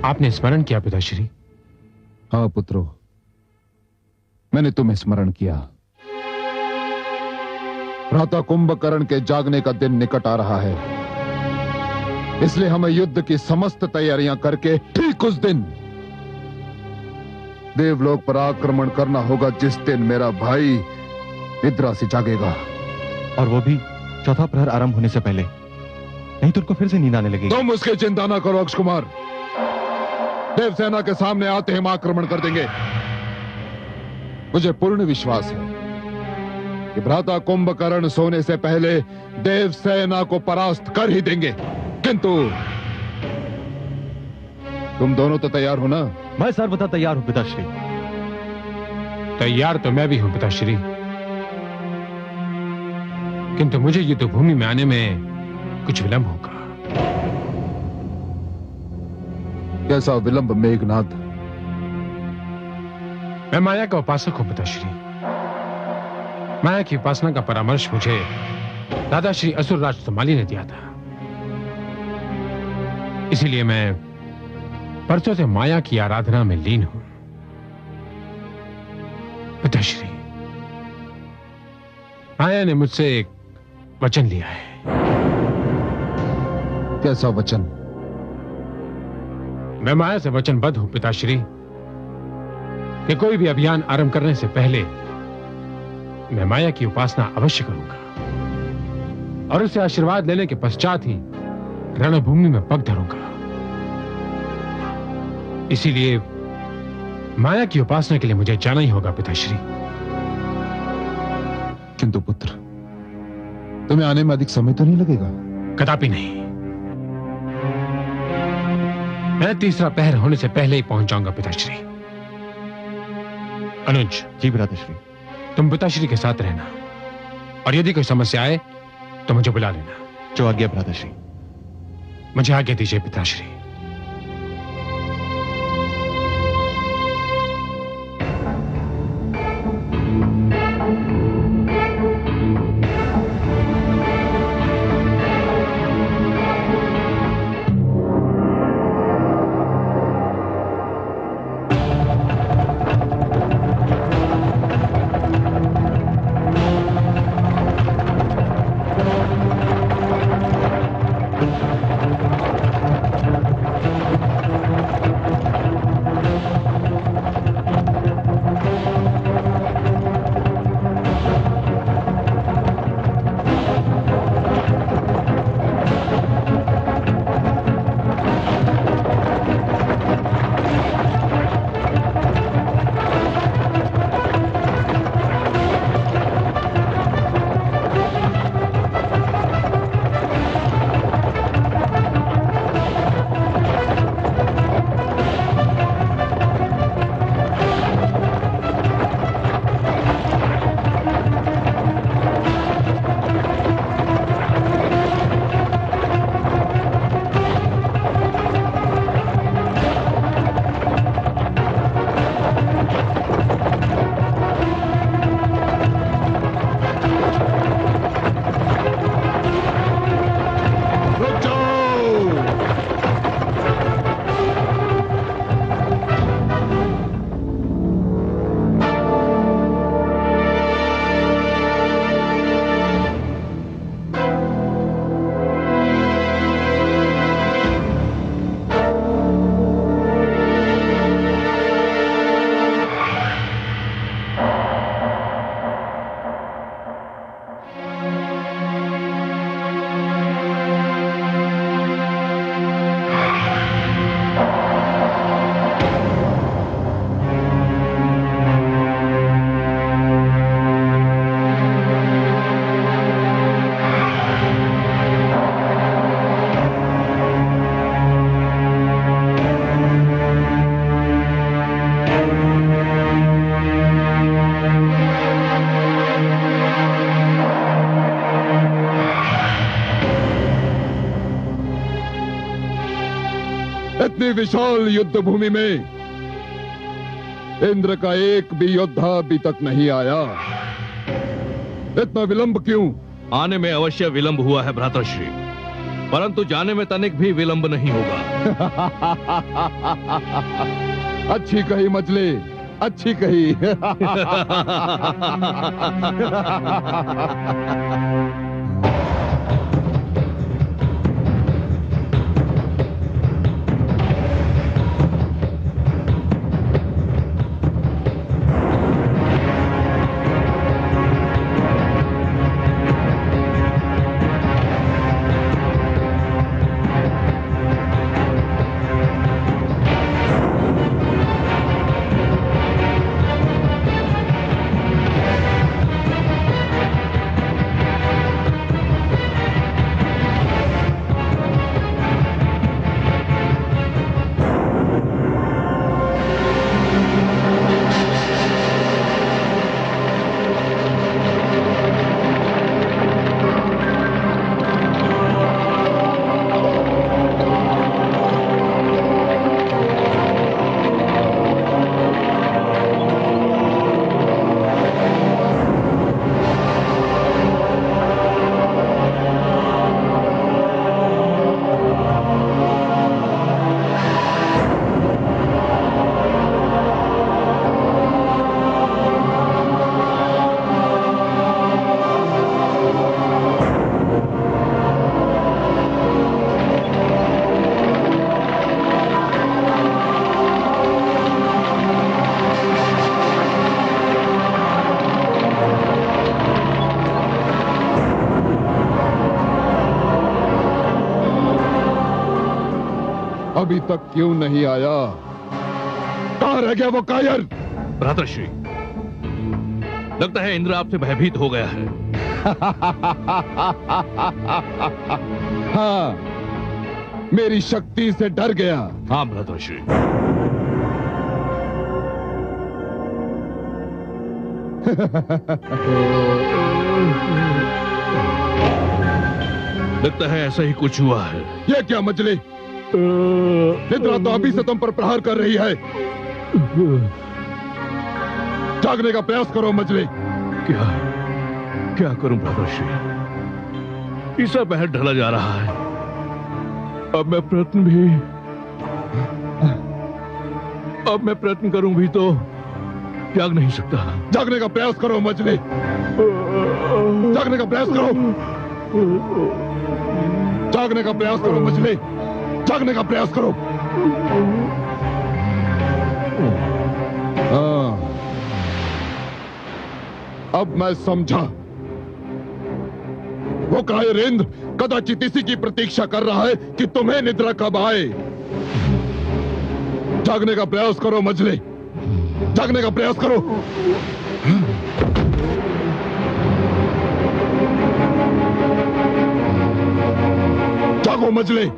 आपने स्मरण किया पिताश्री? हाँ पुत्रो, मैंने तुम्हें स्मरण किया। भ्राता कुंभकर्ण के जागने का दिन निकट आ रहा है, इसलिए हमें युद्ध की समस्त तैयारियां करके ठीक उस दिन देवलोक पर आक्रमण करना होगा जिस दिन मेरा भाई निद्रा से जागेगा। और वो भी चौथा प्रहर आरंभ होने से पहले, नहीं तो उनको फिर से नींद आने लगेगी। तुम उसकी चिंता ना करो अक्ष कुमार, देवसेना के सामने आते हम आक्रमण कर देंगे। मुझे पूर्ण विश्वास है कि भ्राता कुंभकर्ण सोने से पहले देवसेना को परास्त कर ही देंगे। किंतु तुम दोनों तो तैयार हो ना? मैं सर्वथा तैयार हूं पिताश्री। तैयार तो मैं भी हूं पिताश्री, किंतु मुझे युद्ध भूमि में आने में कुछ विलंब होगा। कैसा विलंब मेघनाथ? मैं माया का उपासक हूं पिताश्री। माया की उपासना का परामर्श मुझे दादा श्री असुरराज समाली ने दिया था। इसीलिए मैं परसों से माया की आराधना में लीन हूं पिताश्री। माया ने मुझसे एक वचन लिया है। कैसा वचन? मैं माया से वचनबद्ध हूं पिताश्री कि कोई भी अभियान आरंभ करने से पहले मैं माया की उपासना अवश्य करूंगा और उससे आशीर्वाद लेने के पश्चात ही रणभूमि में पग धरूंगा। इसीलिए माया की उपासना के लिए मुझे जाना ही होगा पिताश्री। किंतु पुत्र, तुम्हें आने में अधिक समय तो नहीं लगेगा? कदापि नहीं। मैं तीसरा पहर होने से पहले ही पहुंच जाऊंगा पिताश्री। अनुज। जी भ्राताश्री। तुम पिताश्री के साथ रहना और यदि कोई समस्या आए तो मुझे बुला लेना। जो आज्ञा भ्राताश्री। मुझे आज्ञा दीजिए पिताश्री। इतनी विशाल युद्ध भूमि में इंद्र का एक भी योद्धा अभी तक नहीं आया। इतना विलंब क्यों? आने में अवश्य विलंब हुआ है भ्राताश्री, परंतु जाने में तनिक भी विलंब नहीं होगा। अच्छी कही मछली, अच्छी कही। अभी तक क्यों नहीं आया? कहां रह गया वो कायर? भ्रातृश्री, लगता है इंद्र आपसे भयभीत हो गया है। हाँ, मेरी शक्ति से डर गया। हाँ भ्रातृश्री। लगता है ऐसा ही कुछ हुआ है। ये क्या मछली? निद्रा तो अभी से तुम पर प्रहार कर रही है। जागने का प्रयास करो मछली। क्या क्या करूं भ्रातृश्री? ईसा पहर ढला जा रहा है। अब मैं प्रयत्न करूं भी तो जाग नहीं सकता। जागने का प्रयास करो मछली। जागने का प्रयास करो। जागने का प्रयास करो मछली। जागने का प्रयास करो। हाँ, अब मैं समझा। वो कायरेंद्र कदाचित इसी की प्रतीक्षा कर रहा है कि तुम्हें निद्रा कब आए। जागने का प्रयास करो मछली। जागने का प्रयास करो। जागो मछली।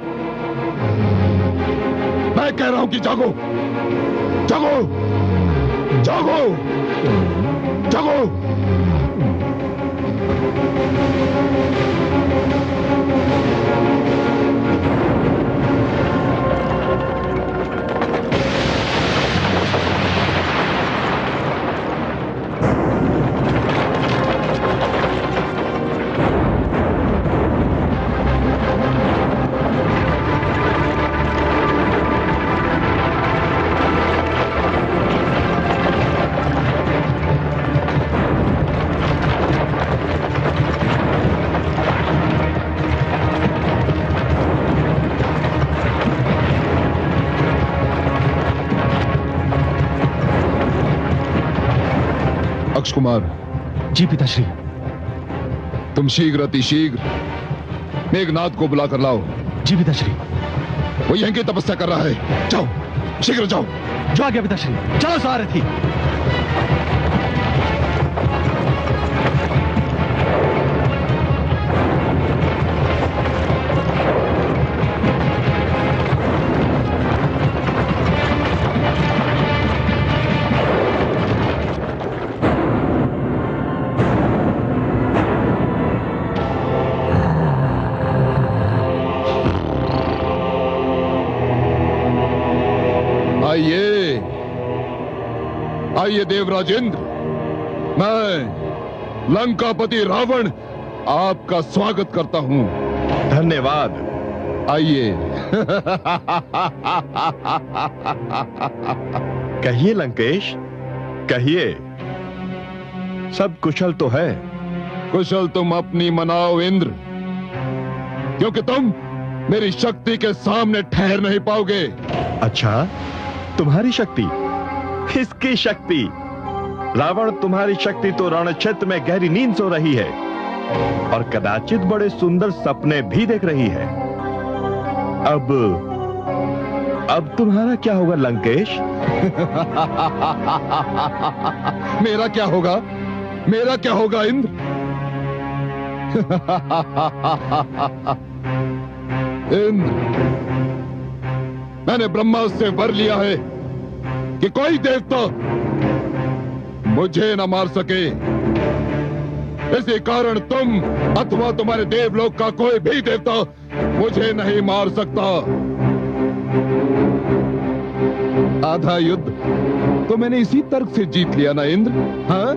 मैं कह रहा हूं कि जागो। जागो। जागो। जागो। कुमार। जी पिताश्री। तुम शीघ्र अतिशीघ्र मेघनाथ को बुला कर लाओ। जी पिताश्री। वो यहीं की तपस्या कर रहा है। जाओ, शीघ्र जाओ। जो आ गया पिताश्री। चलो सारथी। आइए देवराजेंद्र, मैं लंकापति रावण आपका स्वागत करता हूं। धन्यवाद आइए। कहिए लंकेश, कहिए। सब कुशल तो है? कुशल तुम अपनी मनाओ इंद्र, क्योंकि तुम मेरी शक्ति के सामने ठहर नहीं पाओगे। अच्छा, तुम्हारी शक्ति? किसकी शक्ति? रावण तुम्हारी शक्ति तो रण क्षेत्र में गहरी नींद सो रही है और कदाचित बड़े सुंदर सपने भी देख रही है। अब तुम्हारा क्या होगा लंकेश? मेरा क्या होगा? मेरा क्या होगा इंद्र? इंद्र, मैंने ब्रह्मा से वर लिया है कि कोई देवता मुझे न मार सके। इसी कारण तुम अथवा तुम्हारे देवलोक का कोई भी देवता मुझे नहीं मार सकता। आधा युद्ध तो मैंने इसी तर्क से जीत लिया ना इंद्र? हाँ?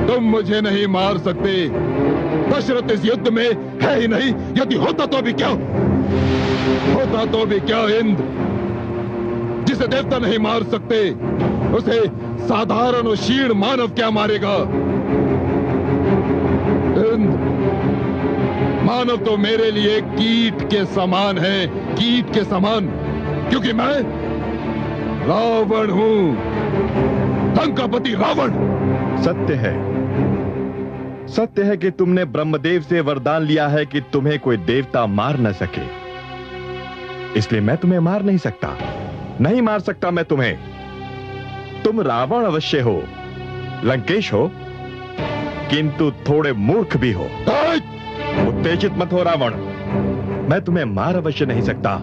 तुम मुझे नहीं मार सकते। दशरथ इस युद्ध में है ही नहीं। यदि होता तो भी क्या, होता तो भी क्या इंद्र? जिसे देवता नहीं मार सकते उसे साधारण और क्षीण मानव क्या मारेगा? इंद्र, मानव तो मेरे लिए कीट के समान है, कीट के समान, क्योंकि मैं रावण हूं, लंकापति रावण। सत्य है, सत्य है कि तुमने ब्रह्मदेव से वरदान लिया है कि तुम्हें कोई देवता मार न सके। इसलिए मैं तुम्हें मार नहीं सकता, नहीं मार सकता मैं तुम्हें। तुम रावण अवश्य हो, लंकेश हो, किंतु थोड़े मूर्ख भी हो। उत्तेजित मत हो रावण, मैं तुम्हें मार अवश्य नहीं सकता,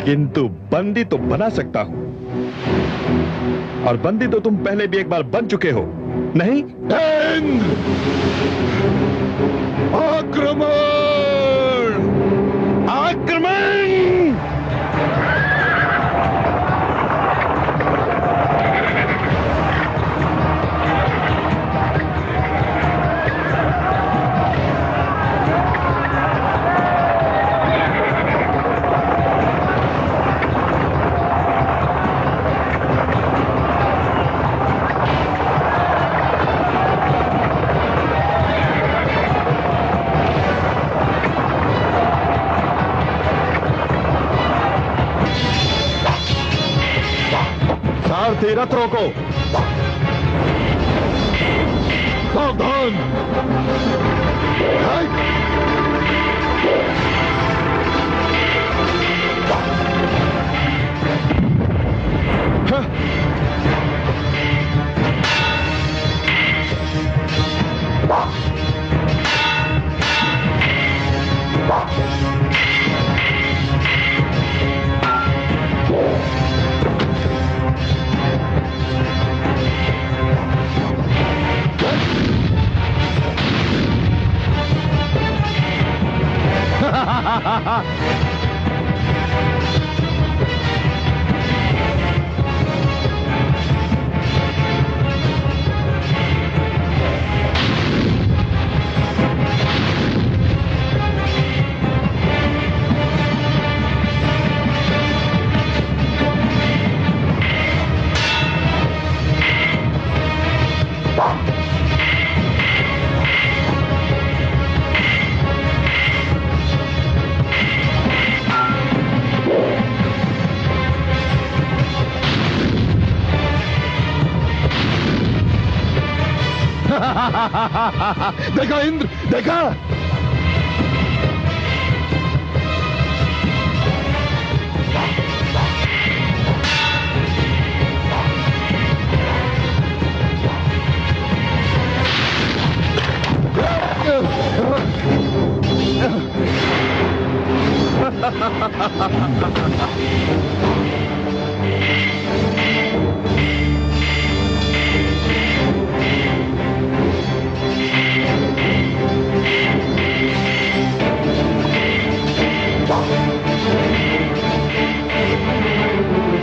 किंतु बंदी तो बना सकता हूं। और बंदी तो तुम पहले भी एक बार बन चुके हो, नहीं? आक्रमण! आक्रमण! सारथी रथ रोको। सावधान! देखा इंद्र, देखा?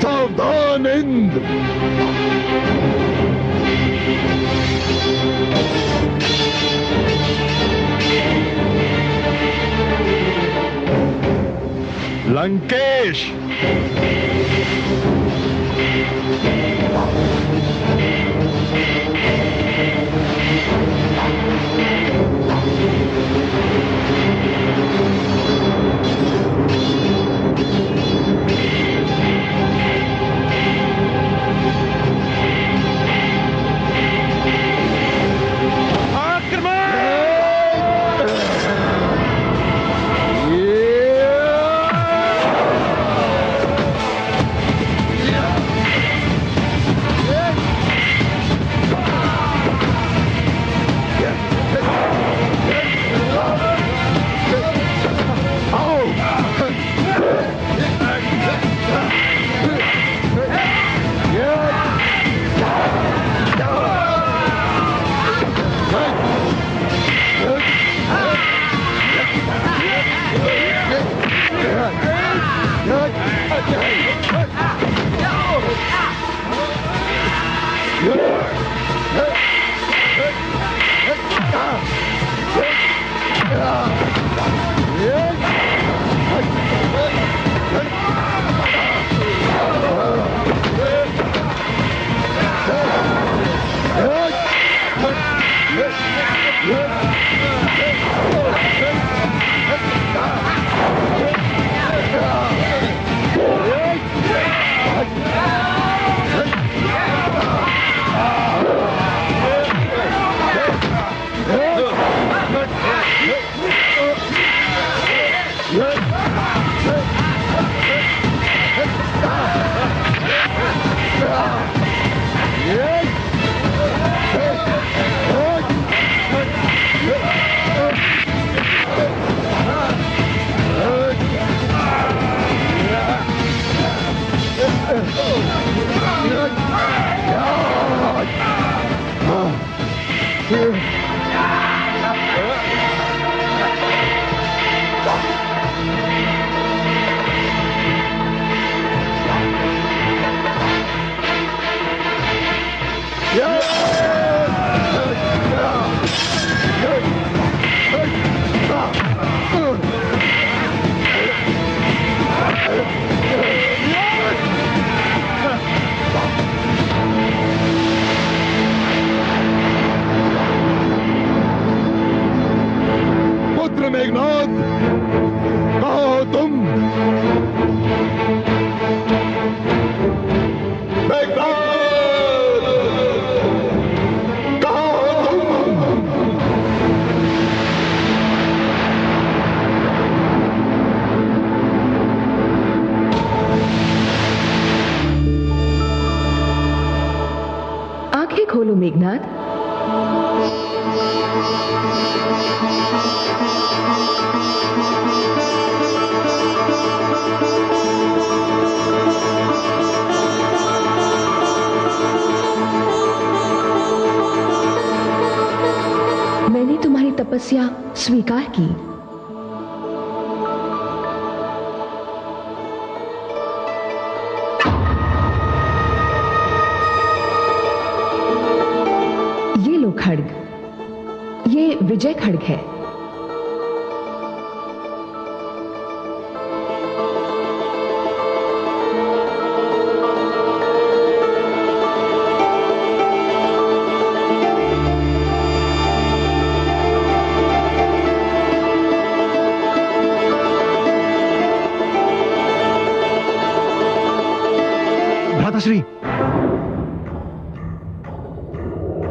सावधान इंद्र! लंकेश, पुत्र मेघनाद, कहाँ हो तुम? मेघनाद, कहाँ हो तुम? आंखें खोलो मेघनाद। मैंने तुम्हारी तपस्या स्वीकार की। ये लो खड्ग, ये विजय खड्ग है। भ्राताश्री,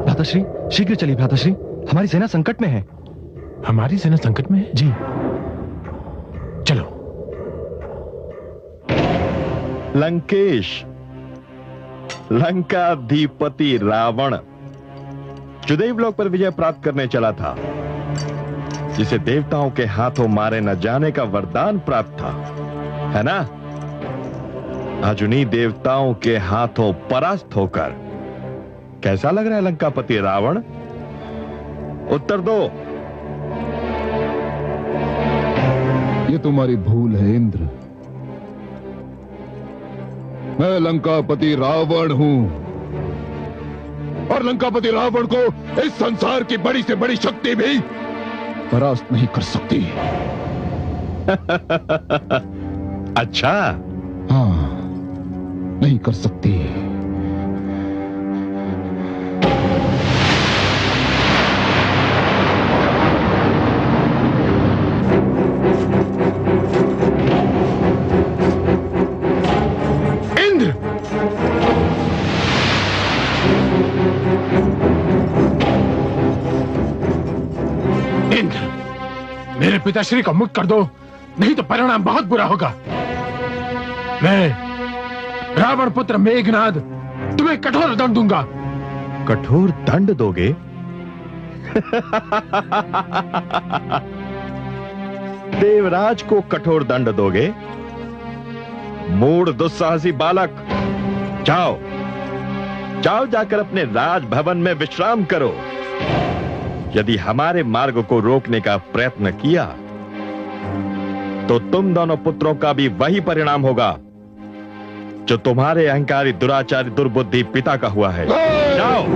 भ्राताश्री, शीघ्र चलिए भ्राताश्री, हमारी सेना संकट में है। हमारी सेना संकट में है? जी। चलो। लंकेश, लंकाधिपति रावण जो देवलोक पर विजय प्राप्त करने चला था, जिसे देवताओं के हाथों मारे न जाने का वरदान प्राप्त था, है ना? आज उन्हीं देवताओं के हाथों परास्त होकर कैसा लग रहा है लंकापति रावण? उत्तर दो। ये तुम्हारी भूल है इंद्र। मैं लंकापति रावण हूं और लंकापति रावण को इस संसार की बड़ी से बड़ी शक्ति भी परास्त नहीं कर सकती। अच्छा, हाँ, नहीं कर सकती। इंद्र! इंद्र, मेरे पिताश्री को मुक्त कर दो, नहीं तो परिणाम बहुत बुरा होगा। मैं रावण पुत्र मेघनाद तुम्हें कठोर दंड दूंगा। कठोर दंड दोगे? देवराज को कठोर दंड दोगे? मूढ़ दुस्साहसी बालक, जाओ जाओ, जाकर अपने राजभवन में विश्राम करो। यदि हमारे मार्ग को रोकने का प्रयत्न किया तो तुम दोनों पुत्रों का भी वही परिणाम होगा जो तुम्हारे अहंकारी दुराचारी दुर्बुद्धि पिता का हुआ है। जाओ।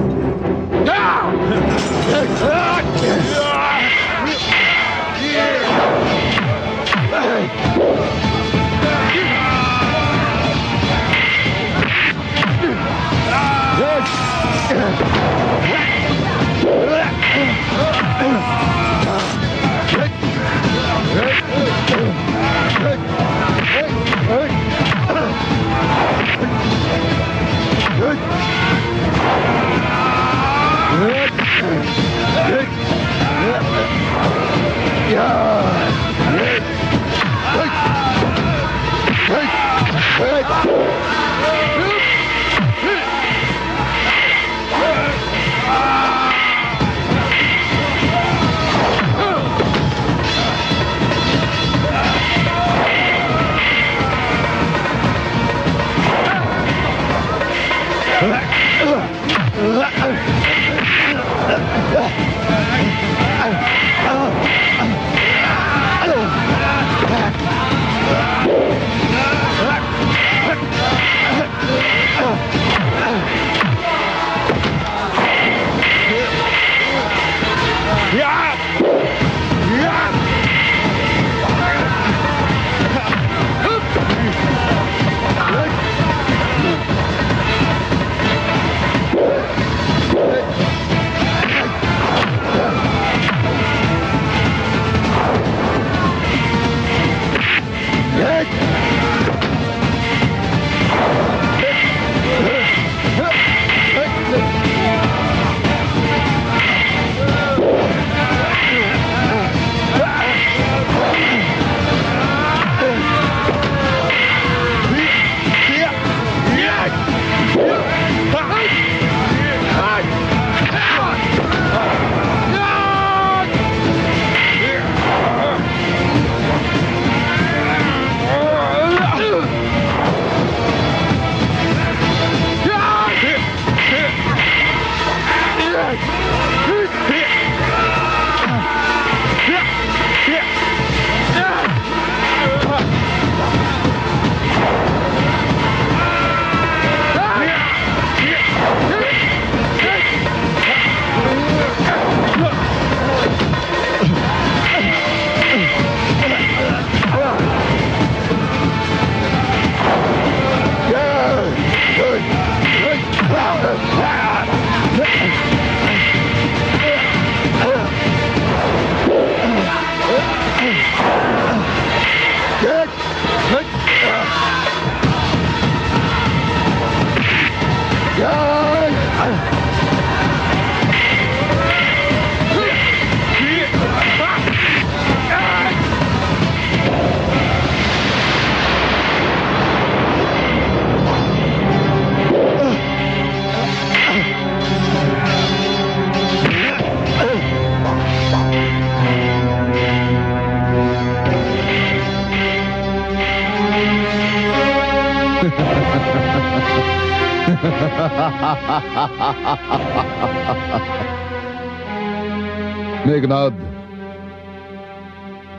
मेघनाद,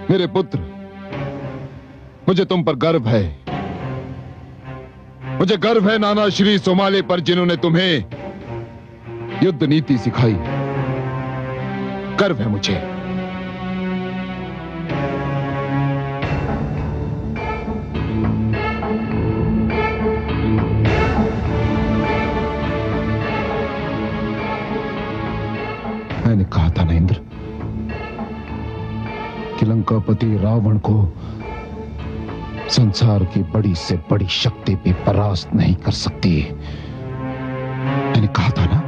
मेरे पुत्र, मुझे तुम पर गर्व है। मुझे गर्व है नाना श्री सोमाले पर, जिन्होंने तुम्हें युद्ध नीति सिखाई। गर्व है मुझे। का पति रावण को संसार की बड़ी से बड़ी शक्ति भी परास्त नहीं कर सकती। मैंने कहा था ना,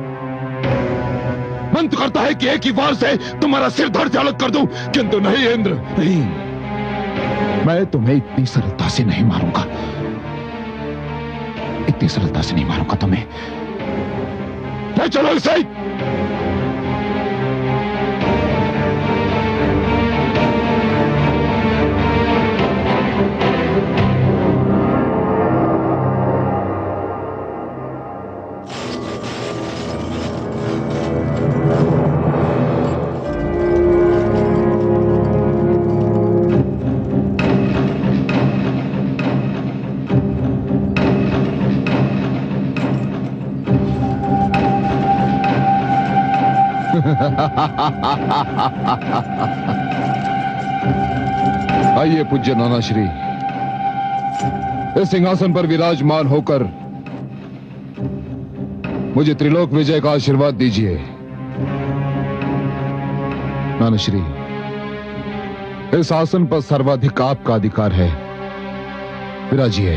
मन तो करता है कि एक ही वार से तुम्हारा सिर धड़ से अलग कर दूं, किंतु नहीं इंद्र, नहीं। मैं तुम्हें इतनी सरलता से नहीं मारूंगा, इतनी सरलता से नहीं मारूंगा तुम्हें। ले चलो इसे। आइए पूज्य नानाश्री, इस सिंहासन पर विराजमान होकर मुझे त्रिलोक विजय का आशीर्वाद दीजिए। नानाश्री, इस आसन पर सर्वाधिक आपका अधिकार है, विराजिए।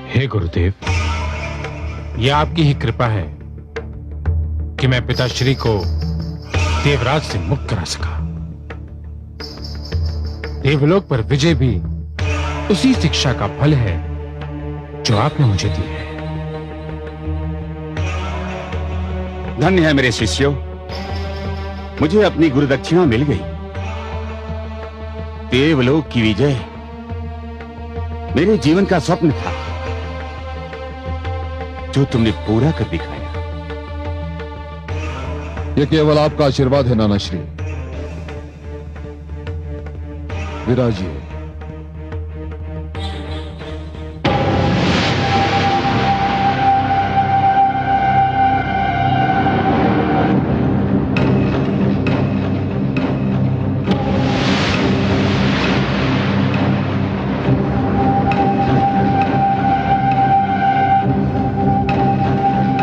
हे गुरुदेव, यह आपकी ही कृपा है कि मैं पिताश्री को देवराज से मुक्त करा सका। देवलोक पर विजय भी उसी शिक्षा का फल है जो आपने मुझे दी है। धन्य है मेरे शिष्यों, मुझे अपनी गुरुदक्षिणा मिल गई। देवलोक की विजय मेरे जीवन का स्वप्न था जो तुमने पूरा कर दिखाया। यह केवल आपका आशीर्वाद है नानाश्री, विराजिए।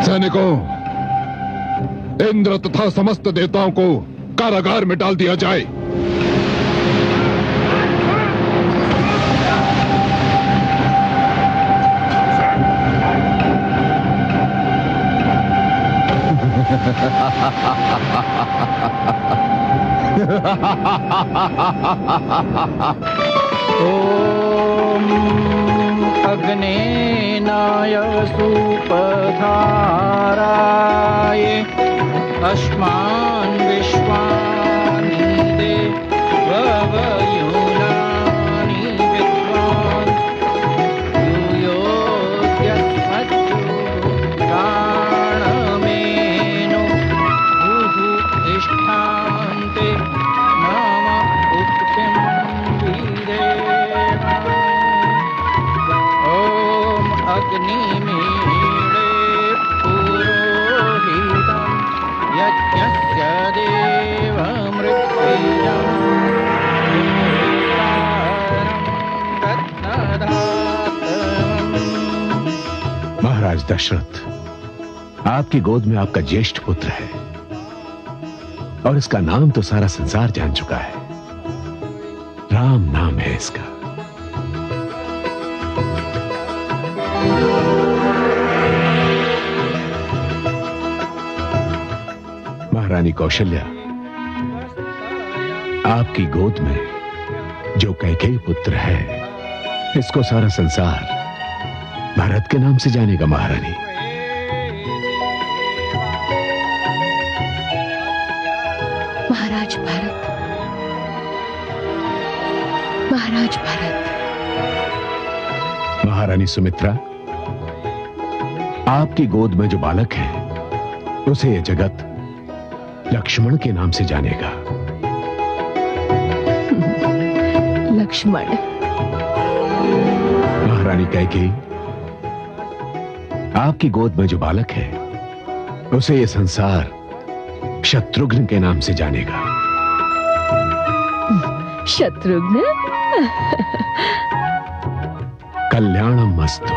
सैनिकों, इंद्र तथा समस्त देवताओं को कारागार में डाल दिया जाए। ओम अग्नेनाय सुपधाराय अस्मान् विश्वानि देवयूनानि विद्वान् यूयोऽद्यस्मज्जुराणमेनो बुभुतिष्ठान्ते नाम उक्तिं वीरेण। ओम अग्निमीळे पुरोहितं यज्ञस्य देवमृत्युञ्जयं महाराज दशरथ, आपकी गोद में आपका ज्येष्ठ पुत्र है और इसका नाम तो सारा संसार जान चुका है। राम नाम है इसका। महारानी कौशल्या, आपकी गोद में जो कैकेयी पुत्र है, इसको सारा संसार भरत के नाम से जानेगा। महारानी, महाराज भरत, महाराज भरत। महारानी सुमित्रा, आपकी गोद में जो बालक है, उसे यह जगत लक्ष्मण के नाम से जानेगा। लक्ष्मण। महारानी कैकेयी, आपकी गोद में जो बालक है, उसे यह संसार शत्रुघ्न के नाम से जानेगा। शत्रुघ्न। कल्याणम मस्तु।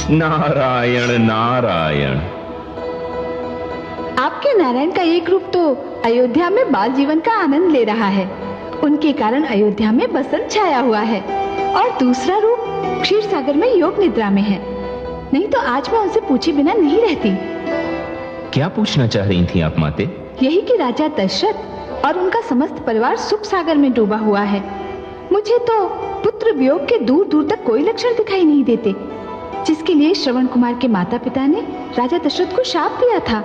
नारायण नारायण। आपके नारायण का एक रूप तो अयोध्या में बाल जीवन का आनंद ले रहा है, उनके कारण अयोध्या में बसंत छाया हुआ है, और दूसरा रूप क्षीर सागर में योग निद्रा में है। नहीं तो आज मैं उनसे पूछे बिना नहीं रहती। क्या पूछना चाह रही थी आप माते? यही कि राजा दशरथ और उनका समस्त परिवार सुख सागर में डूबा हुआ है। मुझे तो पुत्र वियोग के दूर दूर तक कोई लक्षण दिखाई नहीं देते, जिसके लिए श्रवण कुमार के माता पिता ने राजा दशरथ को शाप दिया था।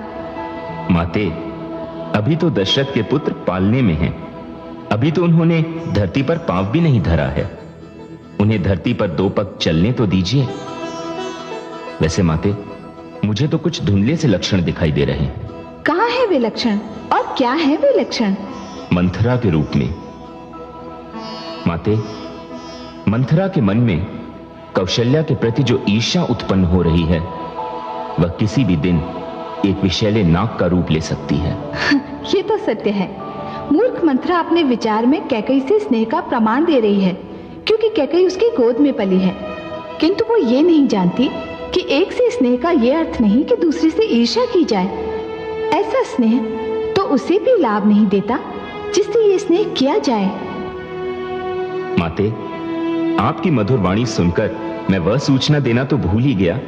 माते, अभी तो दशरथ के पुत्र पालने में हैं। अभी तो उन्होंने धरती पर पांव भी नहीं धरा है। उन्हें धरती पर 2 पग चलने तो दीजिए। वैसे माते, मुझे तो कुछ धुंधले से लक्षण दिखाई दे रहे हैं। कहाँ है वे लक्षण और क्या है वे लक्षण? मंथरा के रूप में। माते, मंथरा के मन में कौशल्या के प्रति जो ईर्ष्या उत्पन्न हो रही है, वह किसी भी दिन एक विषैले नाग का रूप ले सकती है। ये तो सत्य है। मूर्ख मंथरा अपने विचार में कैकई से स्नेह का प्रमाण दे रही है, क्योंकि कैकई उसकी गोद में पली है। किंतु वो ये नहीं जानती कि एक से स्नेह का ये अर्थ नहीं कि दूसरे से ईर्ष्या की जाए। ऐसा स्नेह तो उसे भी लाभ नहीं देता जिससे ये स्नेह किया जाए। माते, आपकी मधुर वाणी सुनकर मैं वह सूचना देना तो भूल ही गया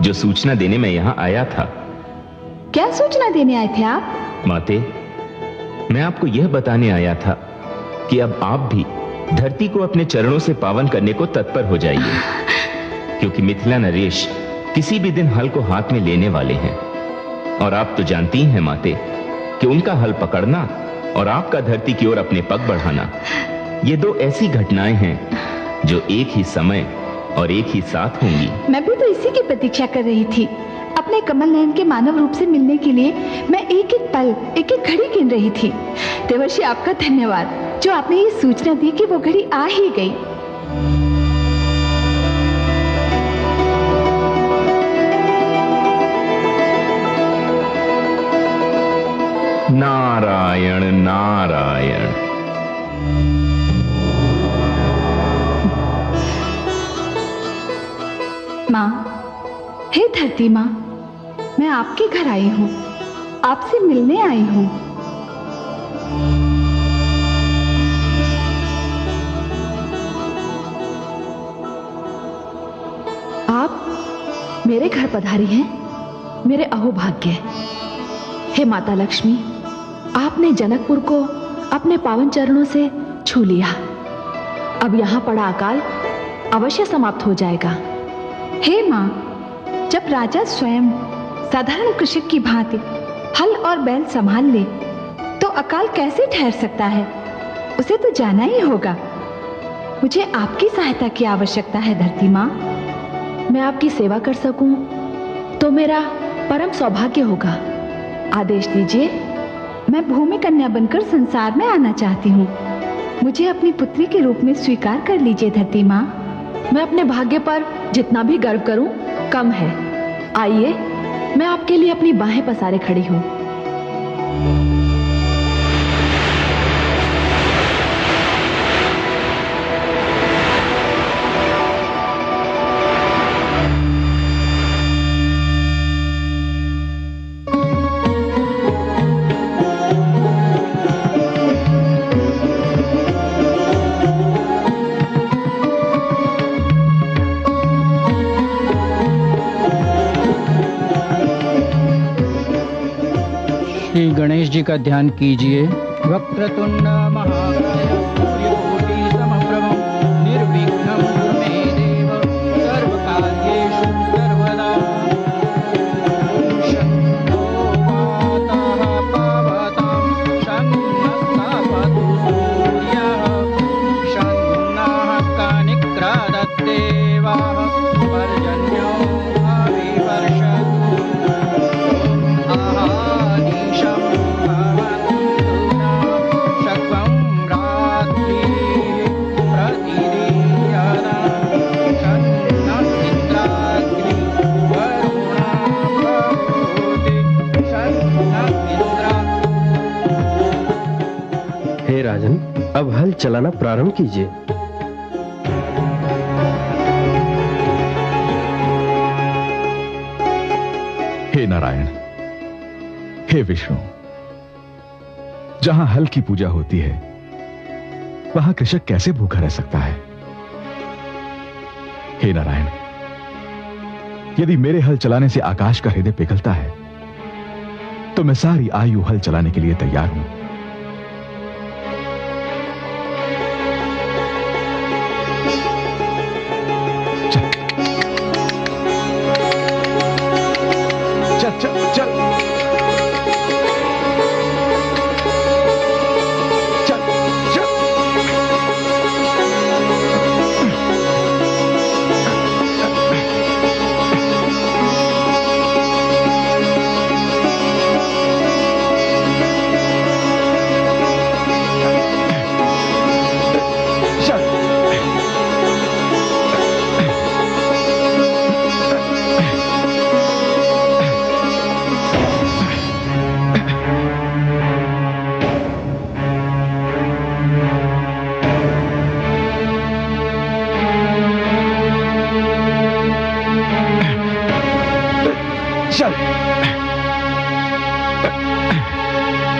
जो सूचना देने मैं यहाँ आया था। क्या सूचना देने आए थे आप? माते, मैं आपको यह बताने आया था कि अब आप भी धरती को अपने चरणों से पावन करने को तत्पर हो जाइए, क्योंकि मिथिला नरेश किसी भी दिन हल को हाथ में लेने वाले हैं। और आप तो जानती हैं माते कि उनका हल पकड़ना और आपका धरती की ओर अपने पग बढ़ाना, ये 2 ऐसी घटनाएं हैं जो एक ही समय और एक ही साथ होंगी। मैं भी तो इसी की प्रतीक्षा कर रही थी। अपने कमल नयन के मानव रूप से मिलने के लिए मैं एक एक पल, एक एक घड़ी गिन रही थी। देवर्षि, आपका धन्यवाद जो आपने ये सूचना दी कि वो घड़ी आ ही गई। नारायण नारायण। माँ, हे धरती माँ, मैं आपके घर आई हूँ, आपसे मिलने आई हूँ। आप मेरे घर पधारी हैं, मेरे अहोभाग्य। हे माता लक्ष्मी, आपने जनकपुर को अपने पावन चरणों से छू लिया। अब यहाँ पड़ा अकाल अवश्य समाप्त हो जाएगा। हे माँ, जब राजा स्वयं साधारण कृषक की भांति हल और बैल संभाल ले, तो अकाल कैसे ठहर सकता है? उसे तो जाना ही होगा। मुझे आपकी सहायता की आवश्यकता है धरती माँ। मैं आपकी सेवा कर सकूं तो मेरा परम सौभाग्य होगा। आदेश दीजिए, मैं भूमि कन्या बनकर संसार में आना चाहती हूँ। मुझे अपनी पुत्री के रूप में स्वीकार कर लीजिए धरती माँ। मैं अपने भाग्य पर जितना भी गर्व करूं कम है। आइए, मैं आपके लिए अपनी बाहें पसारे खड़ी हूँ। श्री गणेश जी का ध्यान कीजिए। वक्रतुंड महाकाय सूर्यकोटि समप्रभ निर्विघ्नं कुरु मे देव सर्वकार्येषु सर्वदा। शन्नो मातः पावतं शन्नस्तापतु सूर्यः शन्नः कनिक्रदद्देवः पर्जन्यो अभिवर्षतु। हे राजन, अब हल चलाना प्रारंभ कीजिए। नारायण, हे विष्णु, जहां हल की पूजा होती है वहां कृषक कैसे भूखा रह सकता है? हे नारायण, यदि मेरे हल चलाने से आकाश का हृदय पिघलता है तो मैं सारी आयु हल चलाने के लिए तैयार हूं। चल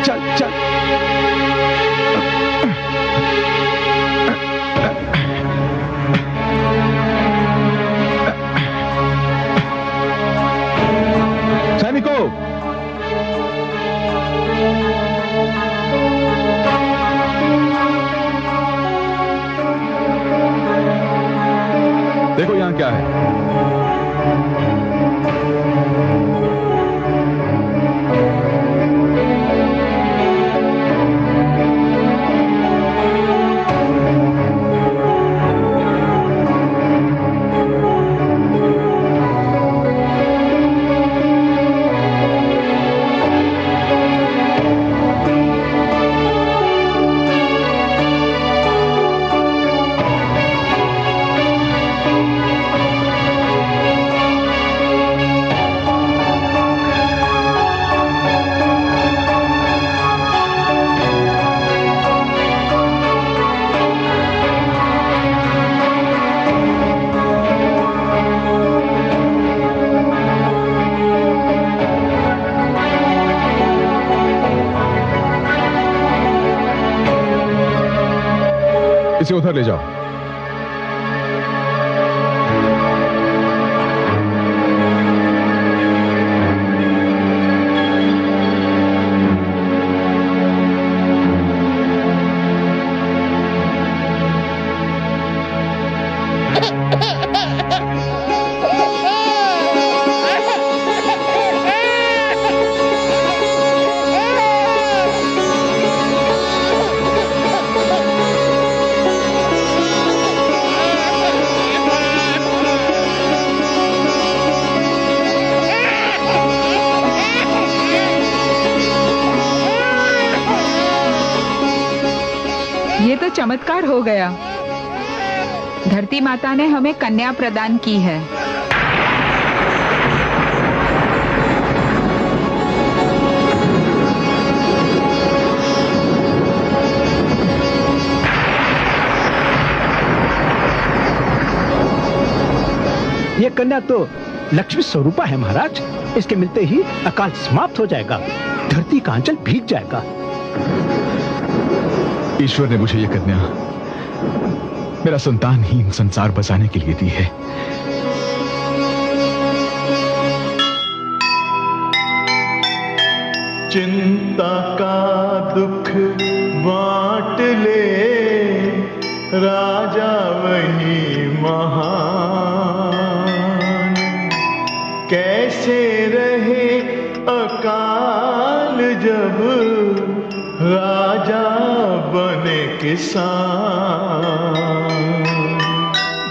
चल चल देखो यहां क्या है। इसे उधर ले जाओ। ये तो चमत्कार हो गया। धरती माता ने हमें कन्या प्रदान की है। ये कन्या तो लक्ष्मी स्वरूपा है महाराज। इसके मिलते ही अकाल समाप्त हो जाएगा, धरती का अंचल भीग जाएगा। ईश्वर ने मुझे यह कन्या मेरा संतानहीन संसार बसाने के लिए दी है। चिंता का दुख बांट ले, राजा वही महान। कैसे रहे अकाल जब राजा बने किसान।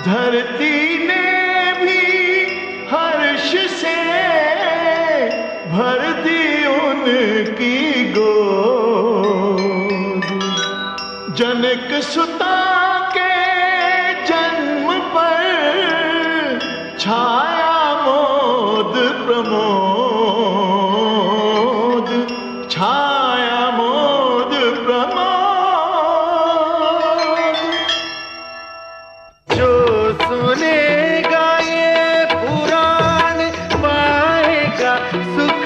धरती ने भी हर्ष से भर दी उनकी गोद। जनक सुता के जन्म पर छाया मोद प्रमोद, छाया मोद प्रमोद। जो सुनेगा ये पुराण पाएगा सुख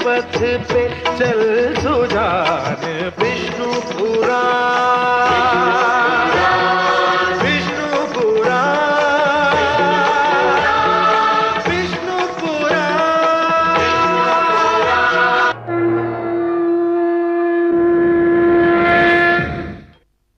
पथ पे चल सुजान विष्णु पुराण।